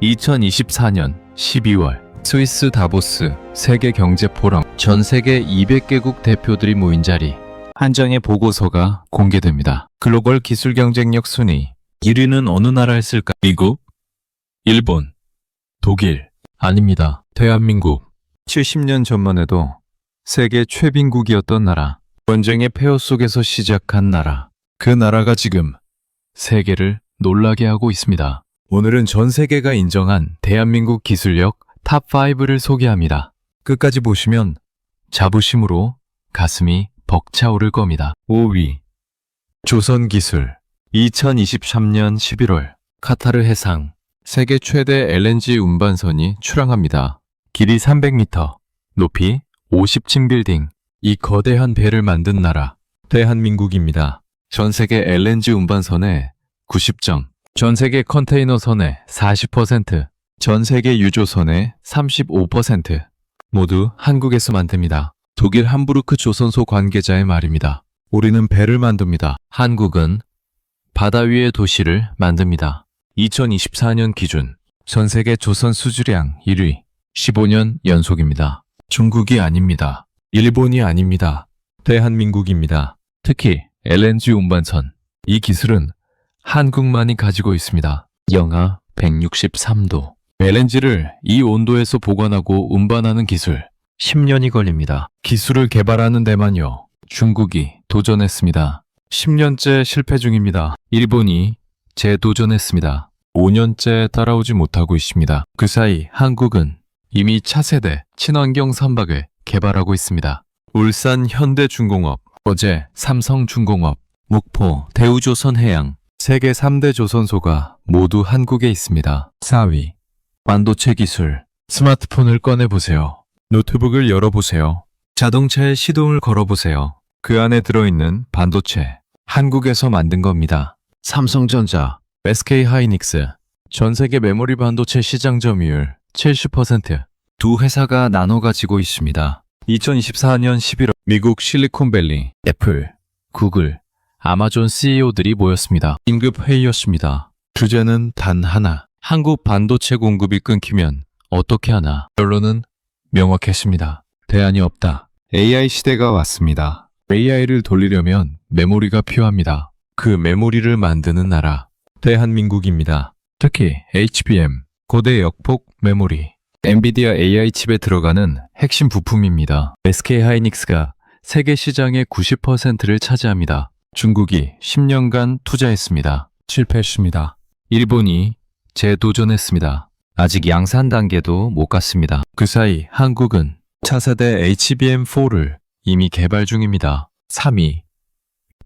2024년 12월 스위스 다보스 세계경제포럼 전 세계 200개국 대표들이 모인 자리 한 장의 보고서가 공개됩니다. 글로벌 기술 경쟁력 순위 1위는 어느 나라였을까? 미국, 일본, 독일 아닙니다. 대한민국. 70년 전만 해도 세계 최빈국이었던 나라, 전쟁의 폐허 속에서 시작한 나라, 그 나라가 지금 세계를 놀라게 하고 있습니다. 오늘은 전 세계가 인정한 대한민국 기술력 탑5를 소개합니다. 끝까지 보시면 자부심으로 가슴이 벅차오를 겁니다. 5위 조선기술 2023년 11월 카타르 해상 세계 최대 LNG 운반선이 출항합니다. 길이 300m, 높이 50층 빌딩. 이 거대한 배를 만든 나라 대한민국입니다. 전 세계 LNG 운반선의 90점, 전 세계 컨테이너선의 40%, 전 세계 유조선의 35% 모두 한국에서 만듭니다. 독일 함부르크 조선소 관계자의 말입니다. 우리는 배를 만듭니다. 한국은 바다 위의 도시를 만듭니다. 2024년 기준 전 세계 조선 수주량 1위 15년 연속입니다. 중국이 아닙니다. 일본이 아닙니다. 대한민국입니다. 특히 LNG 운반선. 이 기술은 한국만이 가지고 있습니다. 영하 163도. LNG를 이 온도에서 보관하고 운반하는 기술 10년이 걸립니다. 기술을 개발하는 데만요. 중국이 도전했습니다. 10년째 실패 중입니다. 일본이 재도전했습니다. 5년째 따라오지 못하고 있습니다. 그 사이 한국은 이미 차세대 친환경 선박을 개발하고 있습니다. 울산 현대중공업, 어제 삼성중공업, 목포 대우조선해양 세계 3대 조선소가 모두 한국에 있습니다. 4위 반도체 기술. 스마트폰을 꺼내보세요. 노트북을 열어보세요. 자동차에 시동을 걸어보세요. 그 안에 들어있는 반도체 한국에서 만든 겁니다. 삼성전자, SK하이닉스 전 세계 메모리 반도체 시장 점유율 70%. 두 회사가 나눠 가지고 있습니다. 2024년 11월 미국 실리콘밸리, 애플, 구글, 아마존 CEO들이 모였습니다. 긴급 회의였습니다. 주제는 단 하나. 한국 반도체 공급이 끊기면 어떻게 하나. 결론은 명확했습니다. 대안이 없다. AI 시대가 왔습니다. AI를 돌리려면 메모리가 필요합니다. 그 메모리를 만드는 나라 대한민국입니다. 특히 HBM, 고대 역폭 메모리, 엔비디아 AI 칩에 들어가는 핵심 부품입니다. SK하이닉스가 세계 시장의 90%를 차지합니다. 중국이 10년간 투자했습니다. 실패했습니다. 일본이 재도전했습니다. 아직 양산 단계도 못 갔습니다. 그 사이 한국은 차세대 HBM4를 이미 개발 중입니다. 3위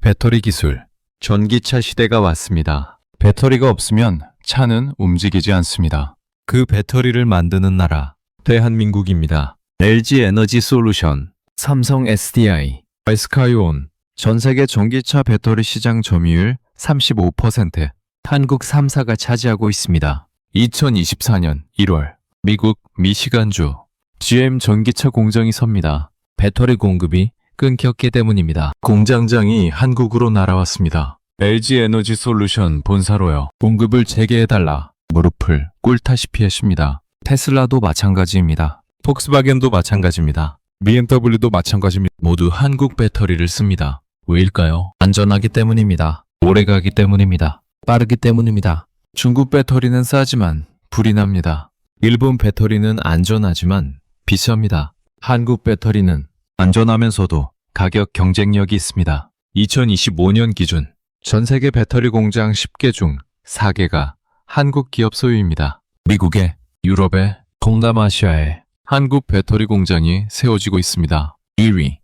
배터리 기술. 전기차 시대가 왔습니다. 배터리가 없으면 차는 움직이지 않습니다. 그 배터리를 만드는 나라 대한민국입니다. LG 에너지 솔루션, 삼성 SDI, SK온 전 세계 전기차 배터리 시장 점유율 35%. 한국 3사가 차지하고 있습니다. 2024년 1월 미국 미시간주 GM 전기차 공장이 섭니다. 배터리 공급이 끊겼기 때문입니다. 공장장이 한국으로 날아왔습니다. LG 에너지 솔루션 본사로요. 공급을 재개해달라. 무릎을 꿇다시피 했습니다. 테슬라도 마찬가지입니다. 폭스바겐도 마찬가지입니다. BMW도 마찬가지입니다. 모두 한국 배터리를 씁니다. 왜일까요? 안전하기 때문입니다. 오래가기 때문입니다. 빠르기 때문입니다. 중국 배터리는 싸지만 불이 납니다. 일본 배터리는 안전하지만 비쌉니다. 한국 배터리는 안전하면서도 가격 경쟁력이 있습니다. 2025년 기준 전 세계 배터리 공장 10개 중 4개가 한국 기업 소유입니다. 미국에, 유럽에, 동남아시아에 한국 배터리 공장이 세워지고 있습니다. 2위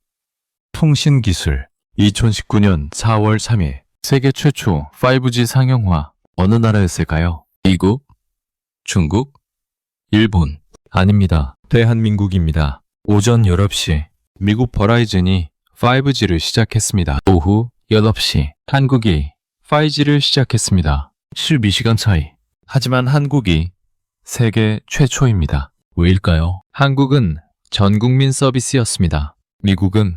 통신기술. 2019년 4월 3일 세계 최초 5G 상용화 어느 나라였을까요? 미국, 중국, 일본 아닙니다. 대한민국입니다. 오전 11시 미국 버라이즌이 5G를 시작했습니다. 오후 8시 한국이 5G를 시작했습니다. 12시간 차이. 하지만 한국이 세계 최초입니다. 왜일까요? 한국은 전국민 서비스였습니다. 미국은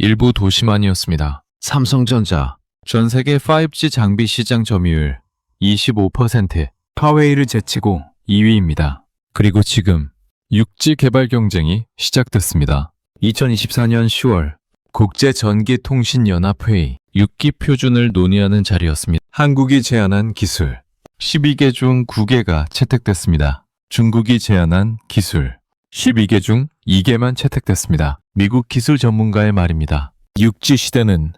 일부 도시만이었습니다. 삼성전자 전 세계 5G 장비 시장 점유율 25%. 화웨이를 제치고 2위입니다. 그리고 지금 육지 개발 경쟁이 시작됐습니다. 2024년 10월 국제전기통신연합회의 6기 표준을 논의하는 자리였습니다. 한국이 제안한 기술 12개 중 9개가 채택됐습니다. 중국이 제안한 기술 12개 중 2개만 채택됐습니다. 미국 기술 전문가의 말입니다. 육지 시대는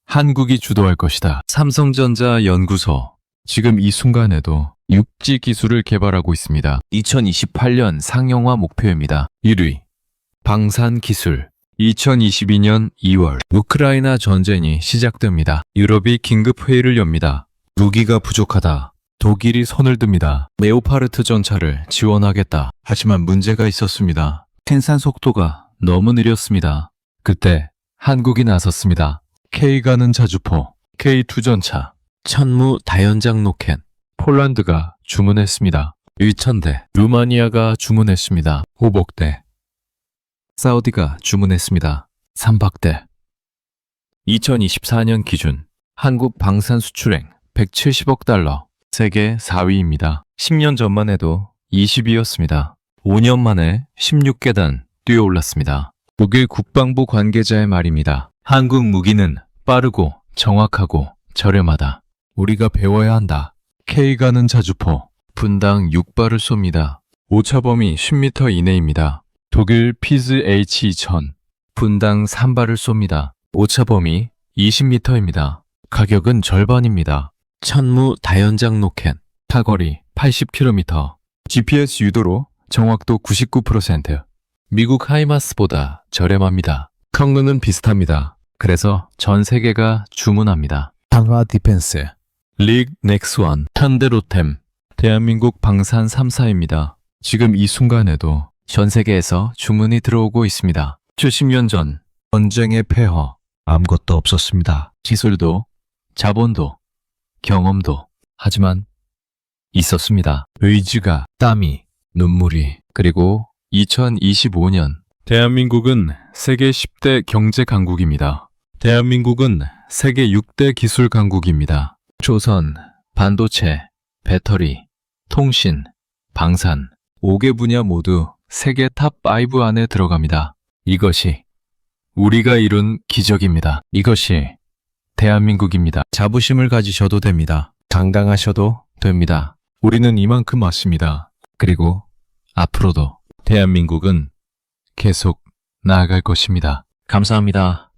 한국이 주도할 것이다. 삼성전자 연구소 지금 이 순간에도 육지 기술을 개발하고 있습니다. 2028년 상용화 목표입니다. 1위 방산 기술 2022년 2월 우크라이나 전쟁이 시작됩니다. 유럽이 긴급 회의를 엽니다. 무기가 부족하다. 독일이 손을 듭니다. 레오파르트 전차를 지원하겠다. 하지만 문제가 있었습니다. 생산 속도가 너무 느렸습니다. 그때 한국이 나섰습니다. K가는 자주포, K2 전차, 천무 다연장 로켓, 폴란드가 주문했습니다. 의천대, 루마니아가 주문했습니다. 호복대, 사우디가 주문했습니다. 삼박대. 2024년 기준 한국 방산 수출액 170억 달러, 세계 4위입니다. 10년 전만 해도 20위였습니다. 5년 만에 16계단 뛰어올랐습니다. 독일 국방부 관계자의 말입니다. 한국 무기는 빠르고 정확하고 저렴하다. 우리가 배워야 한다. K가는 자주포, 분당 6발을 쏩니다. 오차 범위 10m 이내입니다. 독일 피즈 H2000, 분당 3발을 쏩니다. 오차 범위 20m입니다. 가격은 절반입니다. 천무 다연장 로켓, 타거리 80km, GPS 유도로 정확도 99%, 미국 하이마스보다 저렴합니다. 성능은 비슷합니다. 그래서 전 세계가 주문합니다. 한화 디펜스, 릭 넥스원, 현대로템, 대한민국 방산 3사입니다. 지금 이 순간에도 전 세계에서 주문이 들어오고 있습니다. 70년 전 전쟁의 폐허, 아무것도 없었습니다. 기술도, 자본도, 경험도, 하지만 있었습니다. 의지가, 땀이, 눈물이. 그리고 2025년 대한민국은 세계 10대 경제 강국입니다. 대한민국은 세계 6대 기술 강국입니다. 조선, 반도체, 배터리, 통신, 방산 5개 분야 모두 세계 탑5 안에 들어갑니다. 이것이 우리가 이룬 기적입니다. 이것이 대한민국입니다. 자부심을 가지셔도 됩니다. 당당하셔도 됩니다. 우리는 이만큼 왔습니다. 그리고 앞으로도 대한민국은 계속 나아갈 것입니다. 감사합니다.